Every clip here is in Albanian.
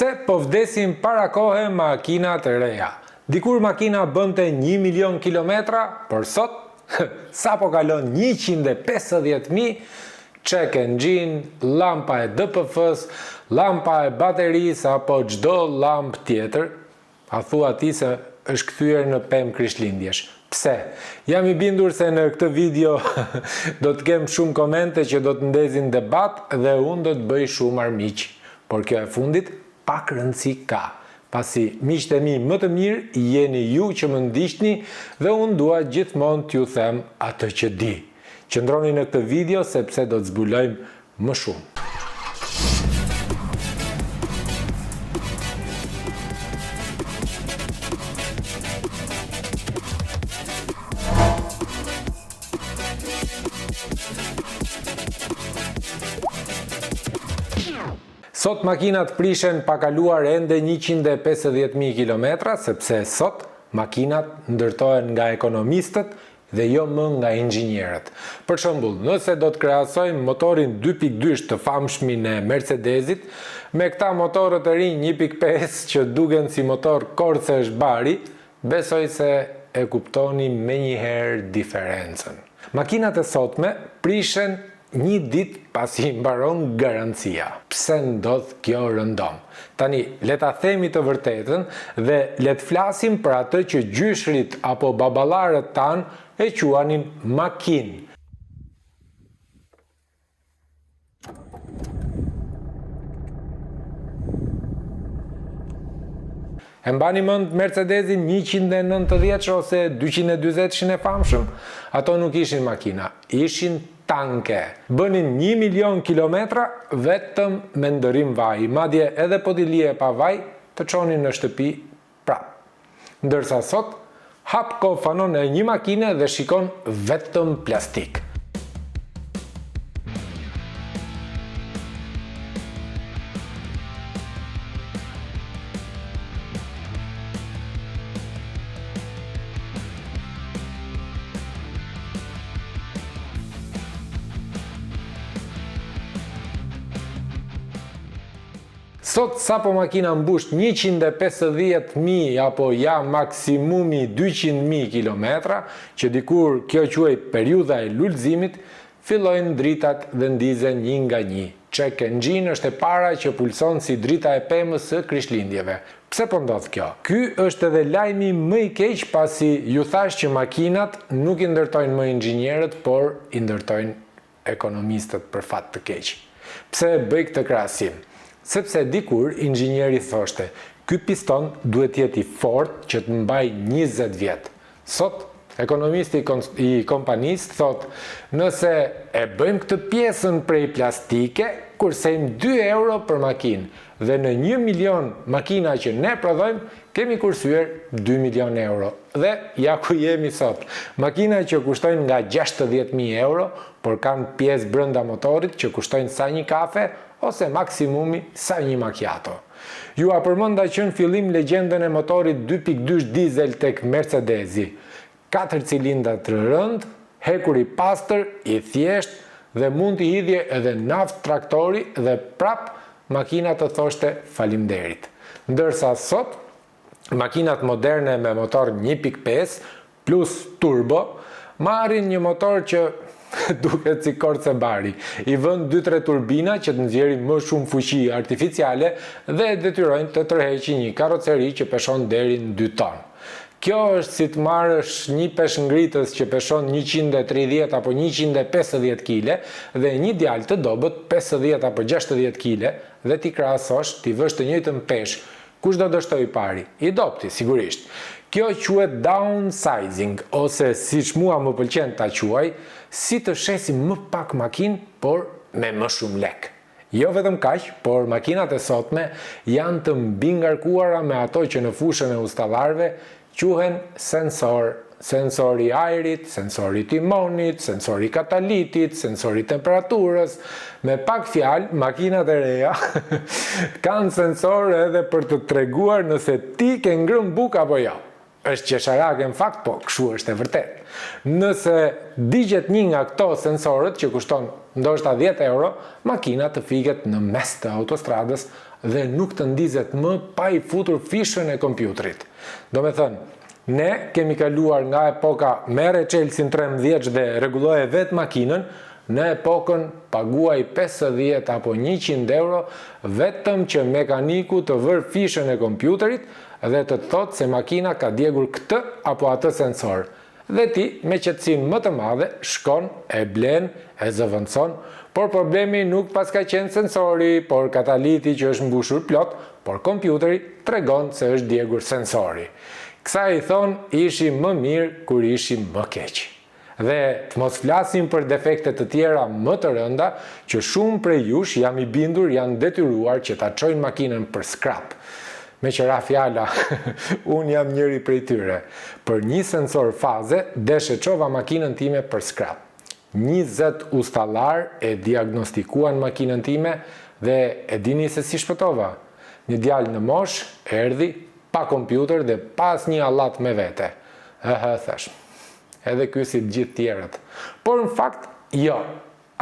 Pse po vdesin para kohe makinat e reja? Dikur makina bënte 1 milion kilometra, por sot, sa po kalon 150.000, check engine, lampa e DPF-s, lampa e baterisë apo çdo lampë tjetër, a thua ti se është kthyer në pemë Krishtlindjesh. Pse? Jam i bindur se në këtë video do të kem shumë komente që do të ndezin debat dhe unë do të bëj shumë armiq. Por kjo e fundit pak rëndësi ka. Pasi miqtë e mi më të mirë jeni ju që më ndiqni dhe unë dua gjithmonë t'ju them atë që di. Qëndroni në këtë video sepse do të zbulojmë më shumë. Sot makinat prishen pa kaluar ende 150.000 kilometra, sepse sot makinat ndërtohen nga ekonomistët dhe jo më nga inxhinierët. Për shembull, nëse do të krahasojmë motorin 2.2 të famshmin e Mercedesit me këta motorët e rinj 1.5 që duken si motor korcesh bari, besoj se e kuptoni menjëherë diferencën. Makinat e sotme prishen një ditë pasi mbaron garancia. Pse ndodh kjo rëndom? Tani, le ta themi të vërtetën dhe le të flasim për atë që gjyshrit apo baballarët tan e quanin makinë. E mbani mend Mercedesin 190 ose 240 e famshëm? Ato nuk ishin makina, ishin tanke. Bënin 1 milion kilometra vetëm me ndërim vaj, madje edhe po t'i lije pa vaj, të çonin në shtëpi prap. Ndërsa sot, hap kofanon e një makine dhe shikon vetëm plastik. Sot sapo makina mbusht 150.000 apo ja maksimumi 200.000 kilometra, që dikur kjo quhej periudha e lulëzimit, fillojnë dritat dhe ndizen një nga një. Check engine është e para që pulson si drita e pemës së Krishtlindjeve. Pse po ndodh kjo? Ky është edhe lajmi më i keq pasi ju thash që makinat nuk i ndërtojnë më inxhinierët, por i ndërtojnë ekonomistët për fat të keq. Pse bëj këtë krahasim? Sepse dikur inxhinieri thoshte, ky piston duhet jetë i fortë që të mbaj 20 vjet. Sot, ekonomisti i kompanisë thot, nëse e bëjmë këtë pjesën prej plastike, kursejmë 2 euro për makinë dhe në 1 milion makina që ne prodhojmë, kemi kursyer 2 milion euro. Dhe ja ku jemi sot. Makina që kushtojnë nga 60.000 euro, por kanë pjesë brenda motorit që kushtojnë sa një kafe, ose maksimumi sa një macchiato. Ju a përmenda që në fillim legjendën e motorit 2.2 diesel tek Mercedesi. 4 cilindra të rënd, hekur i pastër, i thjesht dhe mund t'i hidhje edhe naft traktori dhe prap makina të thoshte faleminderit. Ndërsa sot, makinat moderne me motor 1.5 plus turbo marrin një motor që duket si korce bari. I vën 2-3 turbina që të nxjerrin më shumë fuqi artificiale dhe detyrojnë të tërheqin një karroceri që peshon deri në 2 ton. Kjo është si të marrësh një peshngritës që peshon 130 apo 150 kg dhe një djalë të dobët 50 apo 60 kg dhe ti krahasosh, ti vësh të njëjtën peshë. Kush do dështoj pari? I dopti, sigurisht. Kjo quhet downsizing, ose siç mua më pëlqen ta quaj, si të shesim më pak makinë, por me më shumë lek. Jo vetëm kaq, por makinat e sotme janë të mbingarkuara me ato që në fushën e ustallarëve quhen sensor. Sensori ajrit, sensori timonit, sensori katalitit, sensori temperaturës. Me pak fjalë, makinat e reja kanë sensor edhe për të treguar nëse ti ke ngrënë bukë apo jo. Është qesharake në fakt, po kështu është e vërtet. Nëse digjet një nga këto sensorët që kushton ndoshta 10 euro, makina të fiket në mes të autostradës dhe nuk të ndizet më pa i futur fishën e kompjuterit. Do me thënë, ne kemi kaluar nga epoka merre Chelsea 13 dhe rregulloje vetë makinën, në epokën paguaj 50 apo 100 euro vetëm që mekaniku të vër fishën e kompjuterit dhe të thotë se makina ka djegur këtë apo atë sensor. Dhe ti, me qetësinë më të madhe, shkon, e blen, e zëvendëson, por problemi nuk pas ka qenë sensori, por kataliti që është mbushur plot, por kompjuteri tregon se është djegur sensori. Kësa i thonë ishim më mirë kur ishim më keq. Dhe të mos flasim për defekte të tjera më të rënda që shumë prej jush jam i bindur janë detyruar që ta çojnë makinën për scrap. Me qëra fjala, unë jam njëri prej tyre. Për një sensor faze, deshe qova makinën time për scrap. 20 ustallar e diagnostikuan makinën time dhe e dini se si shpëtova. Një djalë në mosh, erdhi, pa kompjuter dhe pas një allat me vete. Thash, edhe ky si të gjithë tjerët. Por në fakt, jo.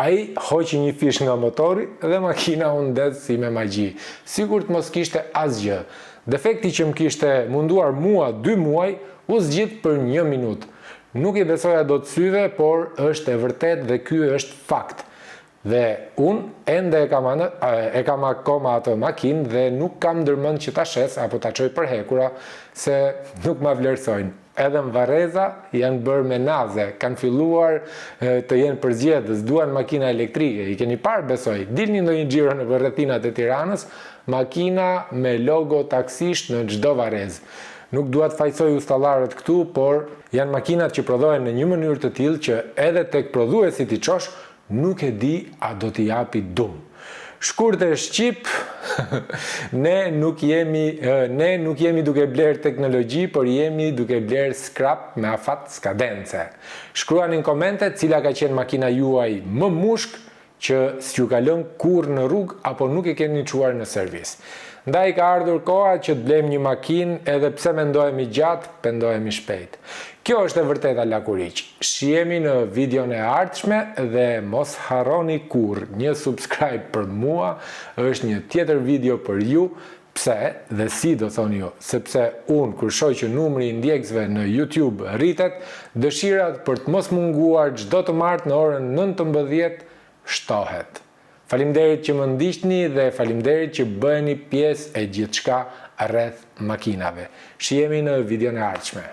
Ai hoqi një fish nga motori dhe makina u ndes si me magji. Sigur të mos kishte asgjë. Defekti që më kishte munduar mua 2 muaj, u zgjidh për 1 minutë. Nuk i besoja dot syve, por është e vërtet dhe ky është fakt. Dhe unë ende e kam akoma atë makinë dhe nuk kam ndërmend që ta shes apo ta çoj për hekura, se nuk ma vlerësojnë. Edhe në Vareza janë bërë menaze, kanë filluar të jenë përzgjedhës, duan makina elektrike. I keni parë, besoj, dilni ndonjë xhiro në rrethinat e Tiranës, makina me logo taksisht në çdo Varez. Nuk dua të fajsoj ustallarët këtu, por janë makinat që prodhohen në një mënyrë të tillë që edhe tek prodhuesit i çosh nuk e di a do t'i japi dum. Shkurt e shqip, ne nuk jemi duke bler teknologji, por jemi duke bler scrap me afat skadence. Shkruani në komente cila ka qenë makina juaj më mushk që s'ju ka lënë kurrë në rrugë apo nuk e keni çuar në servis. Ndaj ka ardhur koha që të blejmë një makinë edhe pse mendohemi gjatë, pendohemi shpejt. Kjo është e vërteta lakuriq. Shihemi në videon e ardhshme dhe mos harroni kurrë një subscribe për mua, është një tjetër video për ju. Pse dhe si do thoni ju, sepse unë kur shoh që numri i ndjekësve në YouTube rritet, dëshirat për të mos munguar çdo të martë në orën 19 shtohet. Faleminderit që më ndiqni dhe faleminderit që bëheni pjesë e gjithçka rreth makinave. Shihemi në videon e ardhshme.